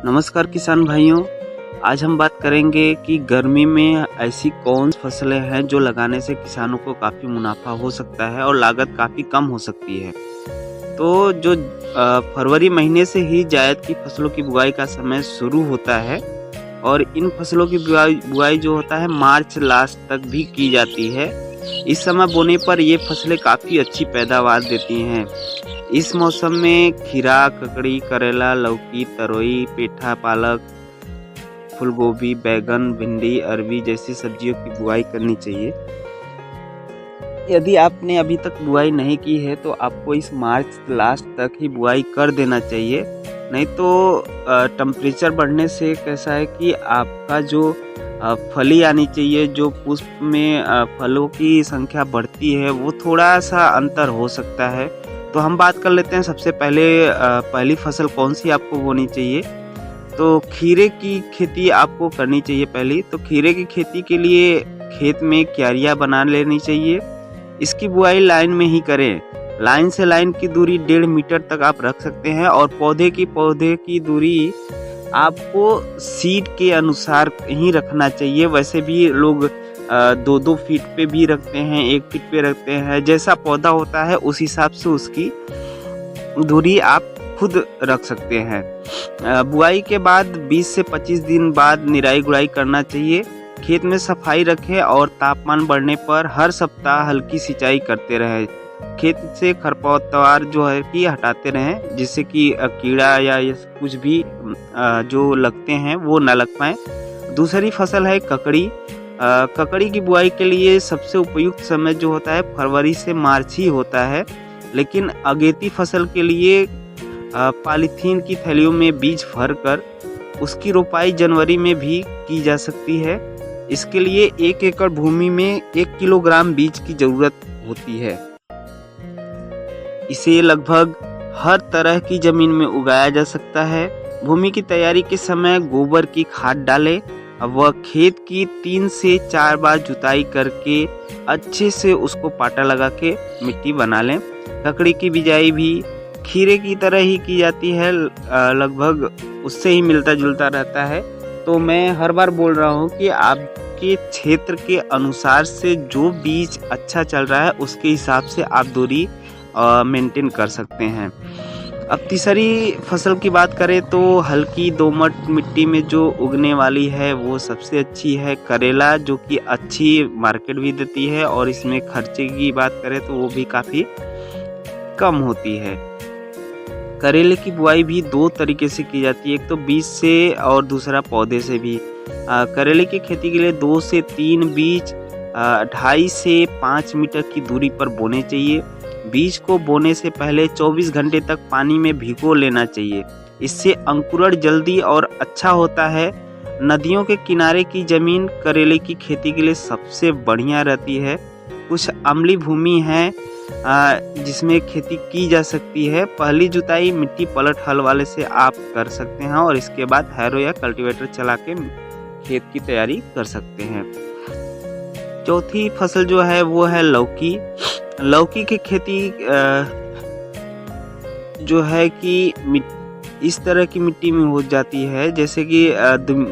नमस्कार किसान भाइयों। आज हम बात करेंगे कि गर्मी में ऐसी कौन सी फसलें हैं जो लगाने से किसानों को काफ़ी मुनाफा हो सकता है और लागत काफ़ी कम हो सकती है। तो जो फरवरी महीने से ही जायद की फसलों की बुआई का समय शुरू होता है और इन फसलों की बुआई जो होता है मार्च लास्ट तक भी की जाती है। इस समय बोने पर ये फसलें काफ़ी अच्छी पैदावार देती हैं। इस मौसम में खीरा, ककड़ी, करेला, लौकी, तरोई, पेठा, पालक, फूलगोभी, बैंगन, भिंडी, अरबी जैसी सब्जियों की बुआई करनी चाहिए। यदि आपने अभी तक बुआई नहीं की है तो आपको इस मार्च लास्ट तक ही बुआई कर देना चाहिए। नहीं तो टेम्परेचर बढ़ने से कैसा है कि आपका जो फली आनी चाहिए, जो पुष्प में फलों की संख्या बढ़ती है, वो थोड़ा सा अंतर हो सकता है। तो हम बात कर लेते हैं सबसे पहले पहली फसल कौन सी आपको बोनी चाहिए। तो खीरे की खेती आपको करनी चाहिए पहली। तो खीरे की खेती के लिए खेत में क्यारियाँ बना लेनी चाहिए। इसकी बुआई लाइन में ही करें। लाइन से लाइन की दूरी 1.5 मीटर तक आप रख सकते हैं और पौधे की दूरी आपको सीड के अनुसार ही रखना चाहिए। वैसे भी लोग 2-2 फीट पे भी रखते हैं, 1 फीट पे रखते हैं। जैसा पौधा होता है उस हिसाब से उसकी दूरी आप खुद रख सकते हैं। बुआई के बाद 20 से 25 दिन बाद निराई गुड़ाई करना चाहिए। खेत में सफाई रखें और तापमान बढ़ने पर हर सप्ताह हल्की सिंचाई करते रहें। खेत से खरपतवार जो है कि हटाते रहें, जिससे कि कीड़ा या ये कुछ भी जो लगते हैं वो ना लग पाए। दूसरी फसल है ककड़ी। ककड़ी की बुआई के लिए सबसे उपयुक्त समय जो होता है फरवरी से मार्च ही होता है। लेकिन अगेती फसल के लिए पॉलीथीन की थैलियों में बीज भरकर उसकी रोपाई जनवरी में भी की जा सकती है। इसके लिए 1 एकड़ भूमि में 1 किलोग्राम बीज की जरूरत होती है। इसे लगभग हर तरह की जमीन में उगाया जा सकता है। भूमि की तैयारी के समय गोबर की खाद डालें व खेत की 3 से 4 बार जुताई करके अच्छे से उसको पाटा लगा के मिट्टी बना लें। ककड़ी की बिजाई भी खीरे की तरह ही की जाती है, लगभग उससे ही मिलता जुलता रहता है। तो मैं हर बार बोल रहा हूँ कि आपके क्षेत्र के अनुसार से जो बीज अच्छा चल रहा है उसके हिसाब से आप दूरी मेंटेन कर सकते हैं। अब तीसरी फसल की बात करें तो हल्की दोमट मिट्टी में जो उगने वाली है वो सबसे अच्छी है करेला, जो कि अच्छी मार्केट भी देती है और इसमें खर्चे की बात करें तो वो भी काफ़ी कम होती है। करेले की बुआई भी 2 तरीके से की जाती है, एक तो बीज से और दूसरा पौधे से भी। करेले की खेती के लिए 2 से 3 बीज 2.5 से 5 मीटर की दूरी पर बोने चाहिए। बीज को बोने से पहले 24 घंटे तक पानी में भिगो लेना चाहिए। इससे अंकुरण जल्दी और अच्छा होता है। नदियों के किनारे की जमीन करेले की खेती के लिए सबसे बढ़िया रहती है। कुछ अम्लीय भूमि है जिसमें खेती की जा सकती है। पहली जुताई मिट्टी पलट हल वाले से आप कर सकते हैं और इसके बाद हैरो या कल्टीवेटर चला के खेत की तैयारी कर सकते हैं। चौथी फसल जो है वो है लौकी। लौकी की खेती जो है कि इस तरह की मिट्टी में हो जाती है जैसे कि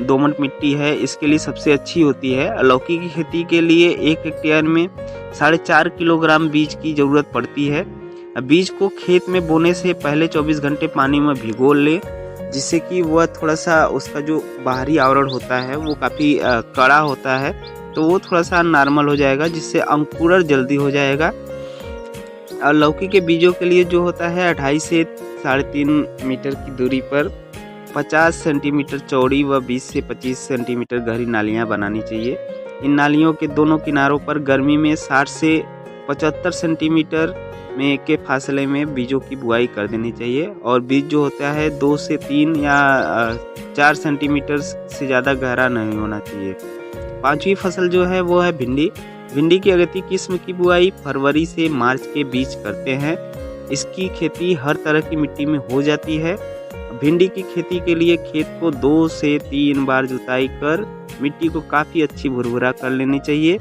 दोमट मिट्टी है, इसके लिए सबसे अच्छी होती है। लौकी की खेती के लिए 1 हेक्टेयर में 4.5 किलोग्राम बीज की जरूरत पड़ती है। बीज को खेत में बोने से पहले 24 घंटे पानी में भिगो ले, जिससे कि वह थोड़ा सा उसका जो बाहरी आवरण होता है वो काफ़ी कड़ा होता है, तो वो थोड़ा सा नॉर्मल हो जाएगा, जिससे अंकुरण जल्दी हो जाएगा। और लौकी के बीजों के लिए जो होता है 2.5 से 3.5 मीटर की दूरी पर 50 सेंटीमीटर चौड़ी व 20 से 25 सेंटीमीटर गहरी नालियां बनानी चाहिए। इन नालियों के दोनों किनारों पर गर्मी में 60 से 75 सेंटीमीटर में के फासले में बीजों की बुआई कर देनी चाहिए और बीज जो होता है 2 से 3 या 4 सेंटीमीटर से ज़्यादा गहरा नहीं होना चाहिए। 5वीं फसल जो है वो है भिंडी। भिंडी की अगेती किस्म की बुआई फरवरी से मार्च के बीच करते हैं। इसकी खेती हर तरह की मिट्टी में हो जाती है। भिंडी की खेती के लिए खेत को 2 से 3 बार जुताई कर मिट्टी को काफ़ी अच्छी भुरभुरा कर लेनी चाहिए।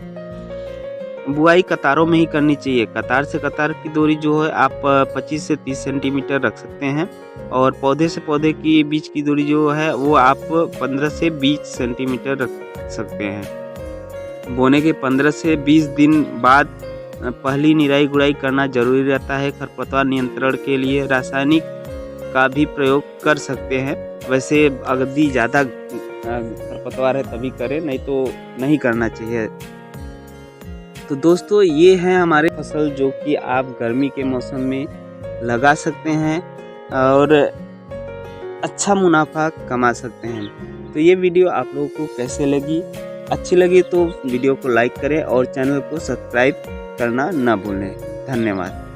बुआई कतारों में ही करनी चाहिए। कतार से कतार की दूरी जो है आप 25 से 30 सेंटीमीटर रख सकते हैं और पौधे से पौधे की बीच की दूरी जो है वो आप 15 से 20 सेंटीमीटर रख सकते हैं। बोने के 15 से 20 दिन बाद पहली निराई गुड़ाई करना जरूरी रहता है। खरपतवार नियंत्रण के लिए रासायनिक का भी प्रयोग कर सकते हैं। वैसे यदि ज़्यादा खरपतवार है तभी करें, नहीं तो नहीं करना चाहिए। तो दोस्तों ये हैं हमारे फसल जो कि आप गर्मी के मौसम में लगा सकते हैं और अच्छा मुनाफा कमा सकते हैं। तो ये वीडियो आप लोगों को कैसे लगी? अच्छी लगी तो वीडियो को लाइक करें और चैनल को सब्सक्राइब करना ना भूलें। धन्यवाद।